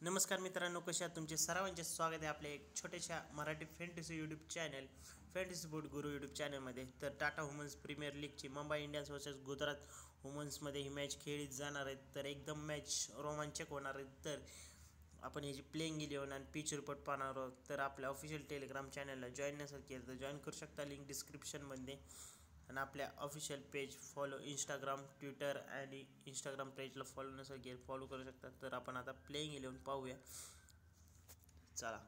नमस्कार मित्रांनो, कशा आहात? तुमचे सर्वांचे स्वागत आहे आपल्या एक छोट्याशा Marathi fantasy YouTube channel fantasy board Guru YouTube चॅनलमध्ये. तर टाटा वुमन्स प्रीमियर लीगची मुंबई इंडियन्स वर्सेस गुजरात वुमन्समध्ये ही मॅच खेळली जाणार आहे. तर एकदम मॅच रोमांचक होणार आहे. तर आपण ह्याची प्लेइंग इलेव्हन आणि पिच रिपोर्ट पाहणार आहोत. तर आपल्या ऑफिशियल टेलिग्राम चॅनलला जॉईन नसेल केलं तर जॉईन करू शकता, लिंक डिस्क्रिप्शनमध्ये. आणि आपल्या official page follow Instagram, Twitter आणि इंस्टाग्राम पेजला फॉलो नसेल केलं फॉलो करू शकता. तर आपण आता प्लेइंग इलेव्हन पाहूया. चला.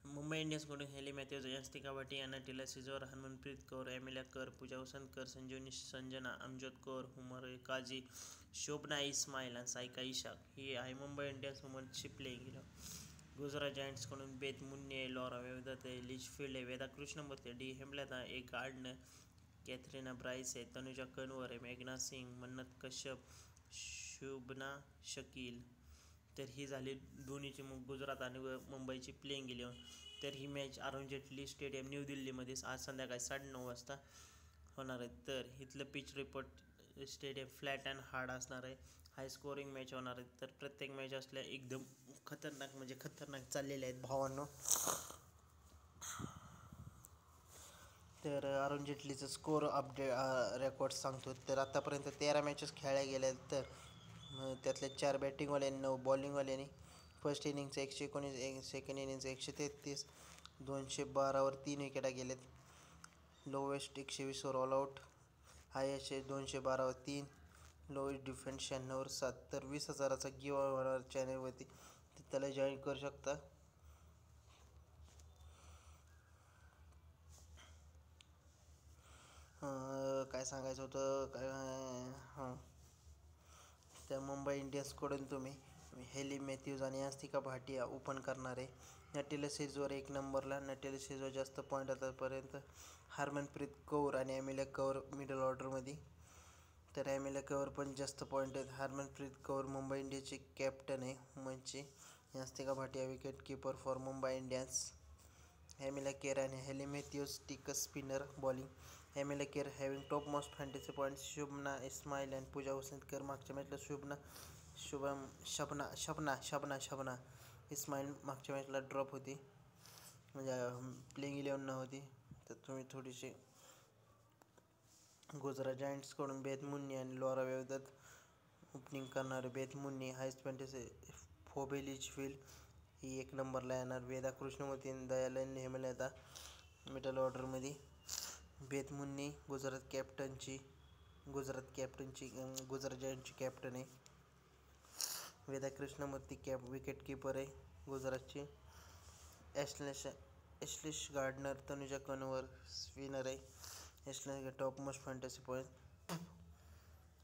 मुंबई इंडियन्सकडून Hayley Matthews, Yastika Bhatia, Natalie Sciver, Harmanpreet Kaur, Amelia Kerr, Pooja वसंतकर, संजीवनी संजना, अमजद कौर, हुमर काझी, शोभना इस्माईल आणि सायका इशाक ही आहे मुंबई इंडियन्स वुमन्सची प्लेइंग इलेव्हन. गुजरात जायंट्सकडून Beth Mooney, Laura Wolvaardt, Litchfield आहे, Veda Krishnamurthy, D Hemalatha, A Gardner, Kathryn Bryce आहे, तनुजा कनवर आहे, मेघना सिंग, मन्नत कश्यप, शुभना शकील. तर ही झाली दोन्हीची गुजरात आणि मुंबईची प्लेइंग इलेव्हन. तर ही match Arun Jaitley stadium new दिल्लीमध्ये आज संध्याकाळी 9:30 वाजता होणार आहे. तर इथलं pitch report stadium flat and hard असणार आहे. हाय स्कोरिंग मॅच होणार आहे. तर प्रत्येक मॅच असल्या एकदम खतरनाक चाललेल्या आहेत भावांनो. तर अरुण जेटलीचं स्कोर रेकॉर्ड सांगतो. तर आतापर्यंत 13 मॅचेस खेळल्या गेल्या. तर त्यातल्या 4 बॅटिंगवाल्यांनी, 9 बॉलिंगवाल्यांनी. फर्स्ट इनिंगचं 119, सेकंड इनिंगचं 133, 212वर 3 विकेटा गेलेत. लोवेस्ट 120वर ऑल आऊट, हायेस्ट 212वर 3, लोवेस्ट डिफेन्स 96वर 7. तर 20,000चा गिव्ह होणार चॅनलवरती, त्याला जॉईन करू शकता. काय सांगायचं होतं काय हां त्या मुंबई इंडियन्सकडून तुम्ही हेली मॅथ्यूज आणि यस्तिका भाटिया ओपन करणार आहे. नटिला सिजोर 1 नंबरला. नटिला सिजोर जास्त पॉईंट आतापर्यंत. हरमनप्रीत कौर आणि एमिला कौर मिडल ऑर्डरमध्ये. तर एमिला कौर पण जास्त पॉईंट आहेत. हरमनप्रीत कौर मुंबई इंडियन्सची कॅप्टन आहे वुमन्सची. Yastika Bhatia wicket keeper for Mumbai Indians. Amelia Kerr आणि हेली मॅथ्यूज टिकस spinner bowling. Amelia Kerr having top most fantasy points. Shabnim Ismail आणि पूजा वसंतकर. मागच्या मॅचला शबना इस्माईल मागच्या मॅचला ड्रॉप होती, म्हणजे प्लेइंग इलेव्हन नव्हती. तर तुम्ही थोडीशी गुजरात जायंट्सकडून बेत मुन्नी आणि लॉरा वेवदत ओपनिंग करणार. Beth Mooney highest fantasy Phoebe Litchfield ही 1 नंबरला येणार. वेदा कृष्णमूर्ती आणि दयालन हेमलता मिडल ऑर्डरमध्ये. बेत मुन्नी गुजरात जायंटची कॅप्टन आहे. वेदा कृष्णमूर्ती विकेट कीपर आहे गुजरातची. Ashleigh Gardner, Tanuja Kanwar spinner आहे. Ashleigh top most fantasy point.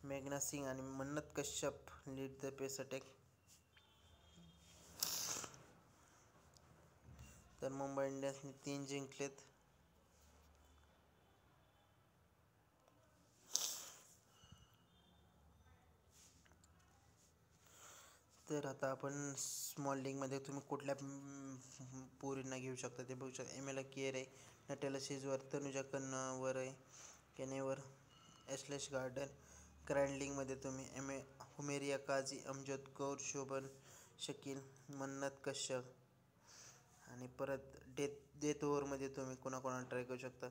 मेघना सिंग आणि Mannat Kashyap lead the pace attack. तर मुंबई इंडियन्सने 3 जिंकलेत. तर आता आपण स्मॉल लीगमध्ये तुम्ही कुठल्या पोरींना घेऊ शकता ते बघू शकता. एमिला केर आहे, नटेला सिजवर, तनुजा कन्नवर आहे, केनेवर, ॲश्लिश गार्डन. ग्रँड लीगमध्ये तुम्ही हुमेरिया काझी, अमजद कौर, शोभन शकील, मन्नत कश्यप. आणि परत डेथ ओव्हरमध्ये तुम्ही कोणाकोणाला ट्राय करू शकता.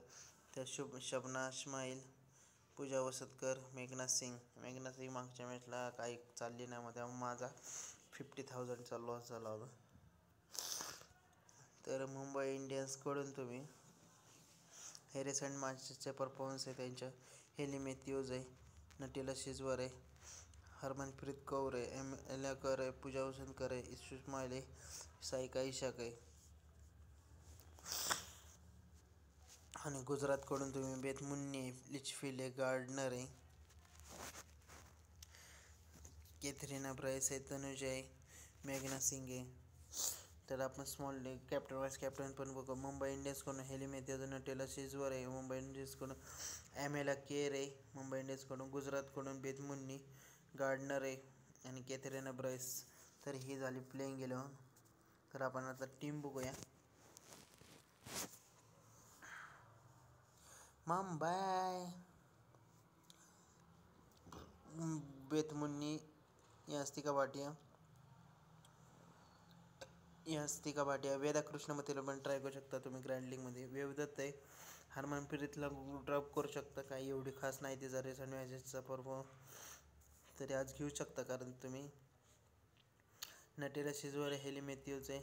त्या शबना इस्माईल, पूजा वसंतकर, मेघना सिंग मागच्या मॅचला काही चालली नाही, मध्ये माझा 50,000चा लॉस झाला होता. तर मुंबई इंडियन्सकडून तुम्ही हे रिसेंट मॅचचे परफॉर्मन्स आहे त्यांच्या. हेली मॅथ्यूज आहे, नटिला सिजवर आहे, हरमनप्रीत कौर आहे, एमिला कर आहे, पूजा वसंतकर आहे, इस्माईल आहे, सायका इशाक आहे. आणि गुजरातकडून तुम्ही बेत मुन्नी आहे, लिचफिल्ड आहे, गार्डनर आहे, कॅथरीना ब्राइस आहे, तनुजा आहे, मेघना सिंग आहे. तर आपण small league captain vice captain पण बघू. मुंबई इंडियन्सकडून हेली मॅथ्यूज, नटिला सिजवर आहे. मुंबई इंडियन्सकडून एमिला केर आहे. मुंबई इंडियन्सकडून गुजरातकडून बेत मुन्नी, गार्डनर आहे आणि कॅथरीना ब्राइस. तर ही झाली प्लेइंग इलेव्हन. तर आपण आता टीम बघूया. मुंबई बेत मुन्नी, यस्तिका भाटिया, यास्तिका भाटिया, वेदा कृष्णमतीला पण ट्राय करू शकता तुम्ही ग्रँडलिंगमध्ये. वेवदत्त आहे, हरमनप्रीतला ड्रॉप करू शकता, काही एवढी खास नाही तिचा रेस आणि मॅचेसचा परफॉर्म, तरी आज घेऊ शकता कारण तुम्ही. नटेरा शिजवर आहे, हेली मॅथ्यूज आहे,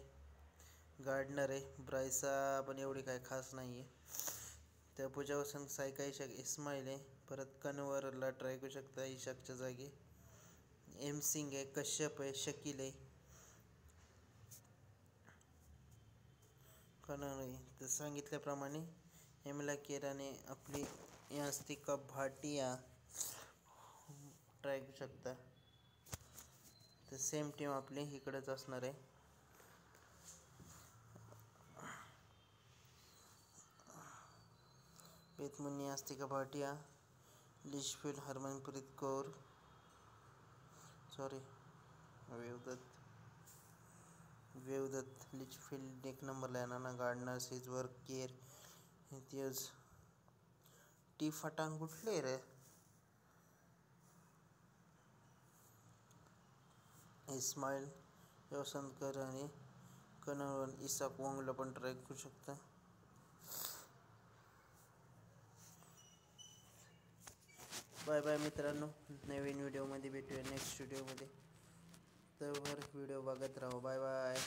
गार्डनर आहे, ब्रायसा पण एवढी काही खास नाही आहे. त्या पूजा वसंत सायका इशाक इस्माईल आहे, परत कन्वरला ट्राय करू शकता इशाकच्या जागी. एम सिंग आहे, कश्यप आहे, शकील आहे, कनर आहे. तर सांगितल्याप्रमाणे एमला केराने आपली यास्तिका भाटिया ट्राय करू शकता. तर सेम टीम आपली इकडेच असणार आहे. बेतमुन्नी, यास्तिका भाटिया, लिशफिल्ड, हरमनप्रीत कौर, वेवदत्त, लिचफिल्ड एक नंबरला येणार ना. गार्डनर, सिजवर, केर, इम्तियाज, टी फटान कुठले रे, इस्माईल, यवसंतकर आणि कनवर, इसाक वॉंगला पण ट्राय करू शकता. बाय बाय मित्रांनो, नवीन व्हिडिओमध्ये भेटूया नेक्स्ट व्हिडिओमध्ये. तर व्हिडिओ बघत राहा. Bye bye.